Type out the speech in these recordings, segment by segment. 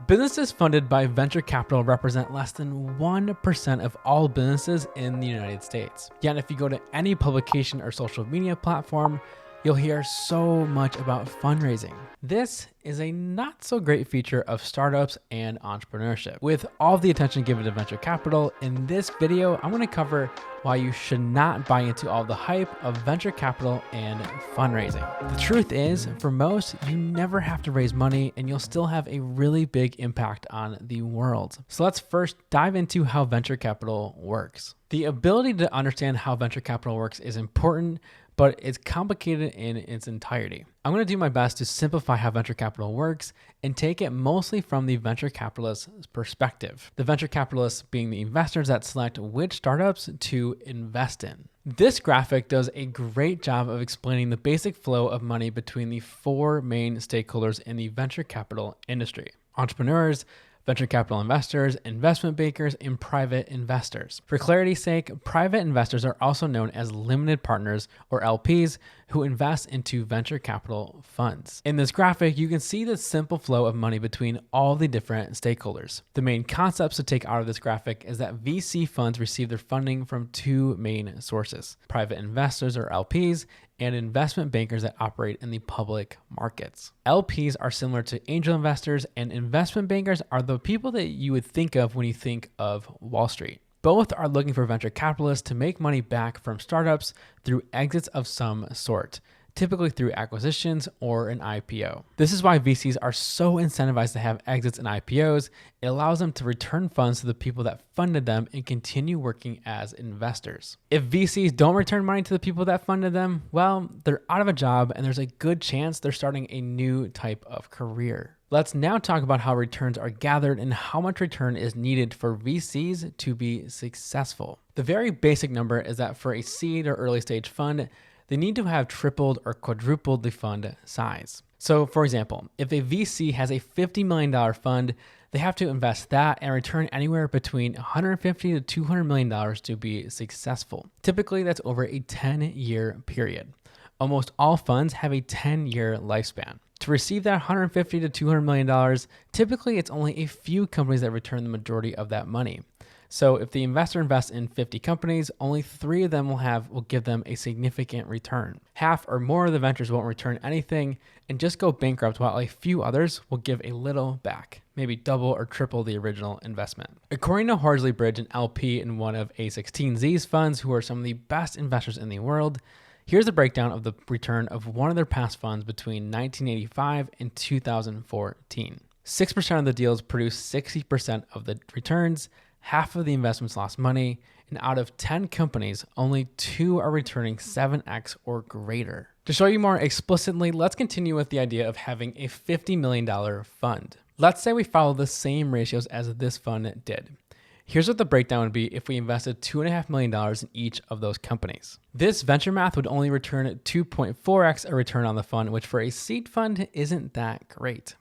Businesses funded by venture capital represent less than 1% of all businesses in the United States. Yet if you go to any publication or social media platform, you'll hear so much about fundraising. This is a not so great feature of startups and entrepreneurship. With all the attention given to venture capital, in this video, I'm going to cover why you should not buy into all the hype of venture capital and fundraising. The truth is, for most, you never have to raise money and you'll still have a really big impact on the world. So let's first dive into how venture capital works. The ability to understand how venture capital works is important, but it's complicated in its entirety. I'm going to do my best to simplify how venture capital works and take it mostly from the venture capitalist's perspective. The venture capitalists being the investors that select which startups to invest in. This graphic does a great job of explaining the basic flow of money between the four main stakeholders in the venture capital industry: entrepreneurs, venture capital investors, investment bankers, and private investors. For clarity's sake, private investors are also known as limited partners or LPs who invest into venture capital funds. In this graphic, you can see the simple flow of money between all the different stakeholders. The main concepts to take out of this graphic is that VC funds receive their funding from two main sources: private investors or LPs, and investment bankers that operate in the public markets. LPs are similar to angel investors, and investment bankers are the people that you would think of when you think of Wall Street. Both are looking for venture capitalists to make money back from startups through exits of some sort, typically through acquisitions or an IPO. This is why VCs are so incentivized to have exits and IPOs. It allows them to return funds to the people that funded them and continue working as investors. If VCs don't return money to the people that funded them, well, they're out of a job and there's a good chance they're starting a new type of career. Let's now talk about how returns are gathered and how much return is needed for VCs to be successful. The very basic number is that for a seed or early stage fund, they need to have tripled or quadrupled the fund size. So for example, if a VC has a $50 million fund, they have to invest that and return anywhere between $150 to $200 million to be successful. Typically, that's over a 10-year period. Almost all funds have a 10-year lifespan. To receive that $150 to $200 million, typically it's only a few companies that return the majority of that money. So if the investor invests in 50 companies, only 3 of them will give them a significant return. Half or more of the ventures won't return anything and just go bankrupt, while a few others will give a little back, maybe double or triple the original investment. According to Horsley Bridge, an LP in one of A16Z's funds, who are some of the best investors in the world, here's a breakdown of the return of one of their past funds between 1985 and 2014. 6% of the deals produced 60% of the returns. Half of the investments lost money, and out of 10 companies, only 2 are returning 7x or greater. To show you more explicitly, let's continue with the idea of having a $50 million fund. Let's say we follow the same ratios as this fund did. Here's what the breakdown would be if we invested $2.5 million in each of those companies. This venture math would only return 2.4x a return on the fund, which for a seed fund isn't that great.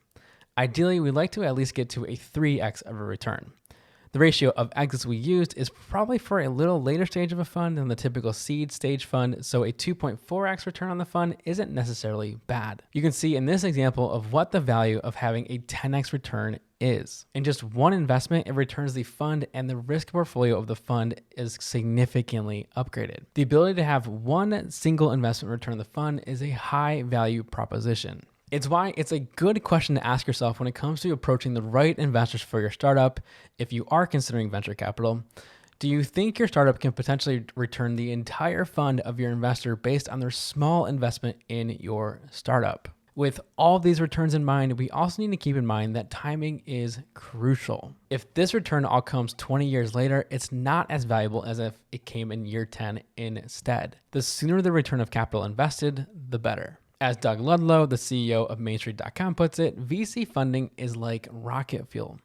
Ideally, we'd like to at least get to a 3x of a return. The ratio of exits we used is probably for a little later stage of a fund than the typical seed stage fund, so a 2.4x return on the fund isn't necessarily bad. You can see in this example of what the value of having a 10x return is. In just one investment, it returns the fund, and the risk portfolio of the fund is significantly upgraded. The ability to have one single investment return the fund is a high value proposition. It's why it's a good question to ask yourself when it comes to approaching the right investors for your startup. If you are considering venture capital, do you think your startup can potentially return the entire fund of your investor based on their small investment in your startup? With all these returns in mind, we also need to keep in mind that timing is crucial. If this return all comes 20 years later, it's not as valuable as if it came in year 10 instead. The sooner the return of capital invested, the better. As Doug Ludlow, the CEO of MainStreet.com puts it, VC funding is like rocket fuel.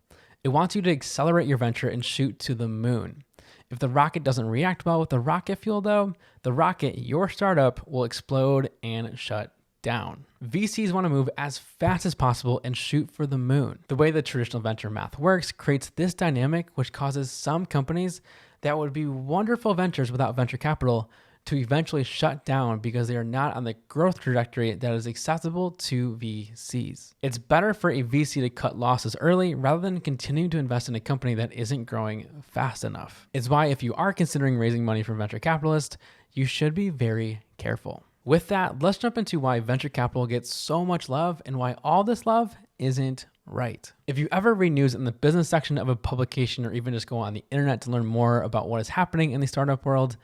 It wants you to accelerate your venture and shoot to the moon. If the rocket doesn't react well with the rocket fuel though, the rocket, your startup, will explode and shut down. VCs want to move as fast as possible and shoot for the moon. The way the traditional venture math works creates this dynamic which causes some companies that would be wonderful ventures without venture capital to eventually shut down because they are not on the growth trajectory that is accessible to VCs. It's better for a VC to cut losses early rather than continuing to invest in a company that isn't growing fast enough. It's why if you are considering raising money from venture capitalists, you should be very careful. With that, let's jump into why venture capital gets so much love and why all this love isn't right. If you ever read news in the business section of a publication or even just go on the internet to learn more about what is happening in the startup world,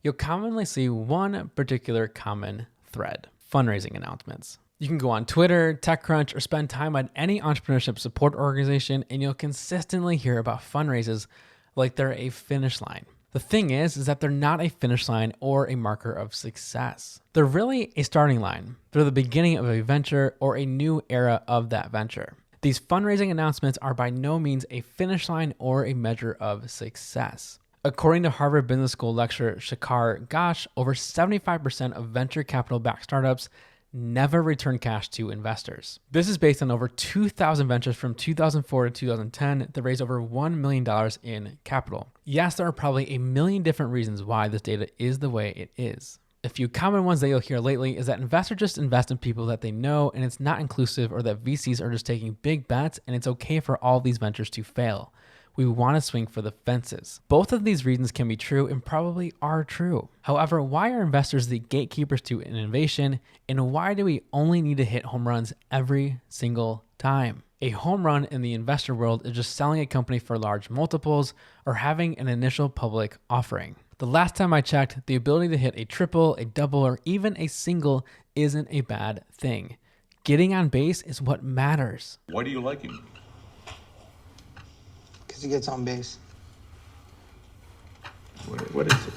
you'll commonly see one particular common thread: fundraising announcements. You can go on Twitter, TechCrunch, or spend time at any entrepreneurship support organization and you'll consistently hear about fundraisers like they're a finish line. The thing is that they're not a finish line or a marker of success. They're really a starting line. They're the beginning of a venture or a new era of that venture. These fundraising announcements are by no means a finish line or a measure of success. According to Harvard Business School lecturer Shekhar Ghosh, over 75% of venture capital-backed startups never return cash to investors. This is based on over 2,000 ventures from 2004 to 2010 that raised over $1 million in capital. Yes, there are probably a million different reasons why this data is the way it is. A few common ones that you'll hear lately is that investors just invest in people that they know and it's not inclusive, or that VCs are just taking big bets and it's okay for all these ventures to fail. We want to swing for the fences. Both of these reasons can be true and probably are true. However, why are investors the gatekeepers to innovation, and why do we only need to hit home runs every single time? A home run in the investor world is just selling a company for large multiples or having an initial public offering. The last time I checked, the ability to hit a triple, a double, or even a single isn't a bad thing. Getting on base is what matters. Why do you like him? Because he gets on base. What is this?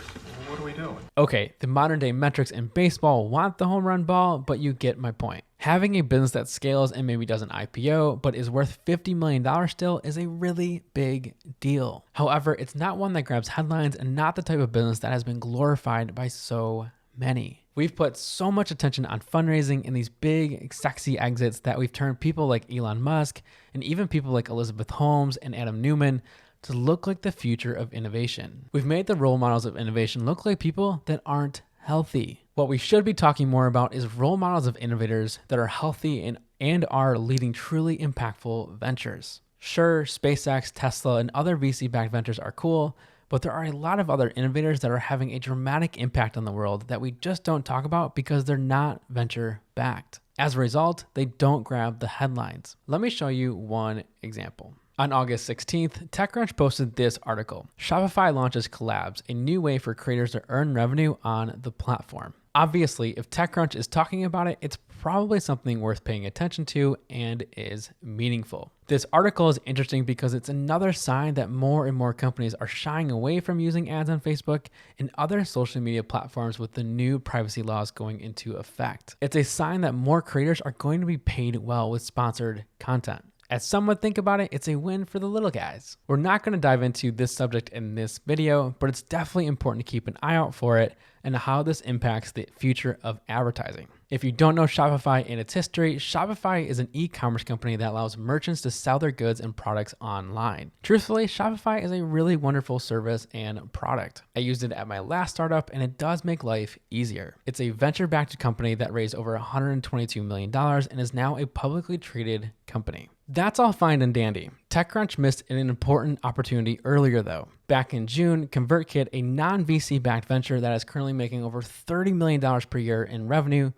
What are we doing? Okay, the modern day metrics in baseball want the home run ball, but you get my point. Having a business that scales and maybe doesn't IPO, but is worth $50 million still is a really big deal. However, it's not one that grabs headlines and not the type of business that has been glorified by so many. We've put so much attention on fundraising and these big, sexy exits that we've turned people like Elon Musk and even people like Elizabeth Holmes and Adam Neumann to look like the future of innovation. We've made the role models of innovation look like people that aren't healthy. What we should be talking more about is role models of innovators that are healthy and are leading truly impactful ventures. Sure, SpaceX, Tesla, and other VC-backed ventures are cool, but there are a lot of other innovators that are having a dramatic impact on the world that we just don't talk about because they're not venture-backed. As a result, they don't grab the headlines. Let me show you one example. On August 16th, TechCrunch posted this article: Shopify launches Collabs, a new way for creators to earn revenue on the platform. Obviously, if TechCrunch is talking about it, it's probably something worth paying attention to and is meaningful. This article is interesting because it's another sign that more and more companies are shying away from using ads on Facebook and other social media platforms with the new privacy laws going into effect. It's a sign that more creators are going to be paid well with sponsored content. As some would think about it, it's a win for the little guys. We're not going to dive into this subject in this video, but it's definitely important to keep an eye out for it and how this impacts the future of advertising. If you don't know Shopify and its history, Shopify is an e-commerce company that allows merchants to sell their goods and products online. Truthfully, Shopify is a really wonderful service and product. I used it at my last startup and it does make life easier. It's a venture-backed company that raised over $122 million and is now a publicly traded company. That's all fine and dandy. TechCrunch missed an important opportunity earlier though. Back in June, ConvertKit, a non-VC backed venture that is currently making over $30 million per year in revenue,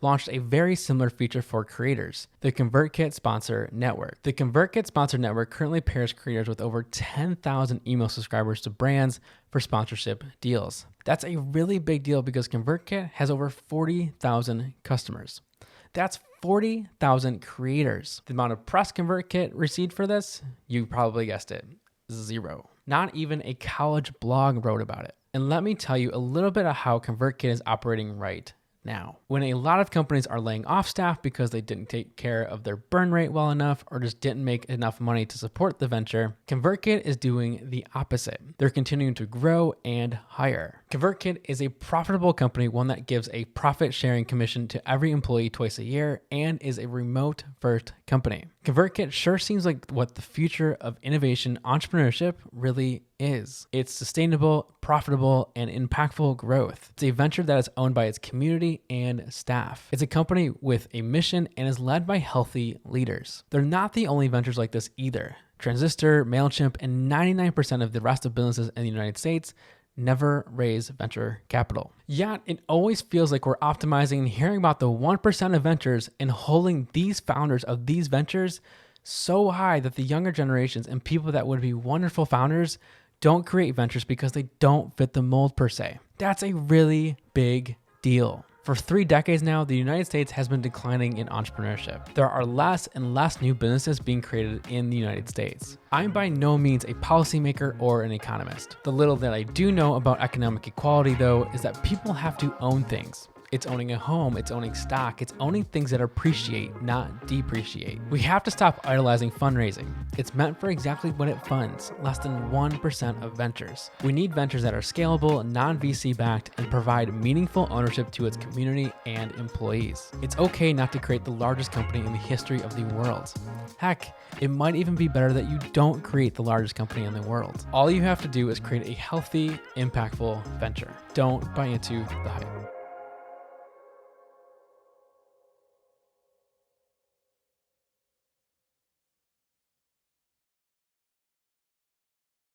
launched a very similar feature for creators, the ConvertKit Sponsor Network. The ConvertKit Sponsor Network currently pairs creators with over 10,000 email subscribers to brands for sponsorship deals. That's a really big deal because ConvertKit has over 40,000 customers. That's 40,000 creators. The amount of press ConvertKit received for this, you probably guessed it, 0. Not even a college blog wrote about it. And let me tell you a little bit of how ConvertKit is operating right now. When a lot of companies are laying off staff because they didn't take care of their burn rate well enough or just didn't make enough money to support the venture, ConvertKit is doing the opposite. They're continuing to grow and hire. ConvertKit is a profitable company, one that gives a profit sharing commission to every employee twice a year and is a remote first company. ConvertKit sure seems like what the future of innovation entrepreneurship really is. It's sustainable, profitable, and impactful growth. It's a venture that is owned by its community and staff. It's a company with a mission and is led by healthy leaders. They're not the only ventures like this either. Transistor, MailChimp, and 99% of the rest of businesses in the United States never raise venture capital. Yet, it always feels like we're optimizing and hearing about the 1% of ventures and holding these founders of these ventures so high that the younger generations and people that would be wonderful founders don't create ventures because they don't fit the mold per se. That's a really big deal. For 3 decades now, the United States has been declining in entrepreneurship. There are less and less new businesses being created in the United States. I'm by no means a policymaker or an economist. The little that I do know about economic equality, though, is that people have to own things. It's owning a home, it's owning stock, it's owning things that appreciate, not depreciate. We have to stop idolizing fundraising. It's meant for exactly what it funds, less than 1% of ventures. We need ventures that are scalable, non-VC backed, and provide meaningful ownership to its community and employees. It's okay not to create the largest company in the history of the world. Heck, it might even be better that you don't create the largest company in the world. All you have to do is create a healthy, impactful venture. Don't buy into the hype.